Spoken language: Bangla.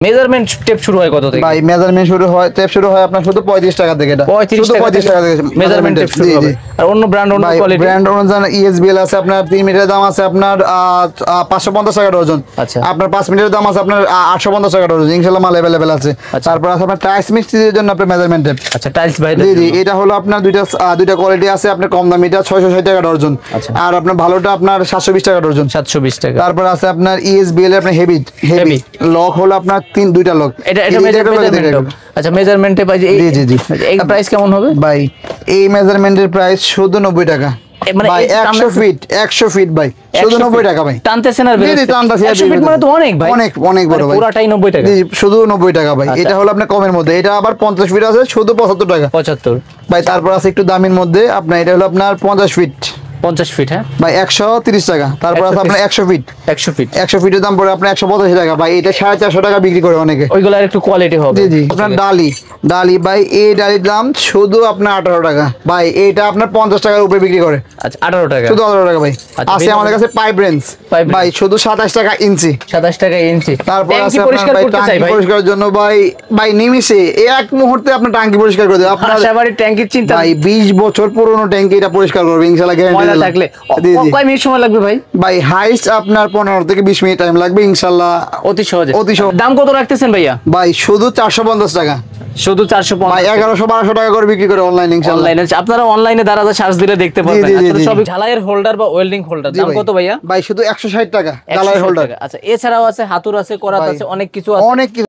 মেজারমেন্ট টেপ শুরু হয় কত থেকে ভাই মেজারমেন্ট টেপ শুরু হয় আপনার শুধু 35 টাকা থেকে। এটা 35 টাকা থেকে মেজারমেন্ট টেপ শুরু হবে। আর অন্য ব্র্যান্ড অন্য কোয়ালিটি ব্র্যান্ড অনুযায়ী ইএসবিএল আছে আপনার 3 মিটারের দাম আছে আপনার 550 টাকা ডজন। আচ্ছা আপনার 5 মিটারের দাম আছে আপনার 850 টাকা ডজন। ইনশাআল্লাহ মাল अवेलेबल আছে। তারপর আছে আপনার টাইলস মিস্ত্রিদের জন্য আপনার মেজারমেন্ট টেপ। আচ্ছা টাইলস ভাই জি এটা হলো আপনার দুইটা কোয়ালিটি আছে। আপনার কম দামিটা 660 টাকা ডজন, আর আপনার ভালোটা আপনার 720 টাকা ডজন। 720 টাকা। তারপর আছে আপনার ইএসবিএল এর আপনার হেভি লক হলো আপনার দুইটা লক। এটা মেজারমেন্ট। আচ্ছা মেজারমেন্টে ভাই জি এই প্রাইস কেমন হবে ভাই? এই মেজারমেন্টের প্রাইস শুধু 90 টাকা ভাই। 100 ফিট ভাই শুধু 90 টাকা ভাই। টানতেছেন আর জি টানতেছি। 100 ফিট মানে তো অনেক ভাই, অনেক বড় ভাই। পুরাটাই 90 টাকা। জি শুধু 90 টাকা ভাই। এটা হলো আপনার কমের মধ্যে। এটা আবার 50 ফিট আছে শুধু 75 টাকা। 75 ভাই। তারপর আছে একটু দামের মধ্যে আপনার, এটা হলো আপনার 50 ফিট হ্যাঁ ভাই 130 টাকা। তারপর আছে আপনার 100 ফিটের দাম পড়ে আপনার 185 টাকা ভাই। এটা 450 টাকা বিক্রি করে অনেকে। ওইগুলা একটু কোয়ালিটি হবে। জি আপনার ডালি ভাই, এই ডালির দাম শুধু আপনার 18 টাকা ভাই। এটা আপনার 50 টাকার উপরে বিক্রি করে। আচ্ছা 18 টাকা শুধু 18 টাকা ভাই। আছে আমাদের কাছে পাইপ রেঞ্জ ভাই শুধু 27 টাকা ইঞ্চি। 27 টাকা ইঞ্চি। তারপর আছে আপনার ভাই ট্যাঙ্কি পরিষ্কারের জন্য ভাই নিমিষে এক মুহূর্তে আপনার ট্যাঙ্কি পরিষ্কার করে দেব। আপনার বাসাবাড়ির ট্যাঙ্কির চিন্তা ভাই 20 বছর পুরনো ট্যাঙ্কি এটা পরিষ্কার করবে ইনশাআল্লাহ, গ্যারান্টি দিলাম। থাকলে কয় মিনিট সময় লাগবে ভাই? ভাই হাইস্ট আপনার 15 থেকে 20 মিনিট টাইম লাগবে ইনশাআল্লাহ, অতি সহজে। দাম কত রাখতেছেন ভাইয়া? ভাই শুধু 450 টাকা। শুধু 450 ভাই 1100-1200 টাকা করে বিক্রি করে অনলাইনে ইনশাআল্লাহ। অনলাইনে আপনারা অনলাইনে দাঁড়াতে সার্চ দিলে দেখতে পারবেন। আসলে সব ঝালাইয়ের হোল্ডার বা ওয়েল্ডিং হোল্ডার দাম কত ভাইয়া? ভাই শুধু 160 টাকা ঝালাই হোল্ডার। আচ্ছা এছাড়াও আছে হাতুর আছে, করাত আছে, অনেক কিছু আছে। অনেক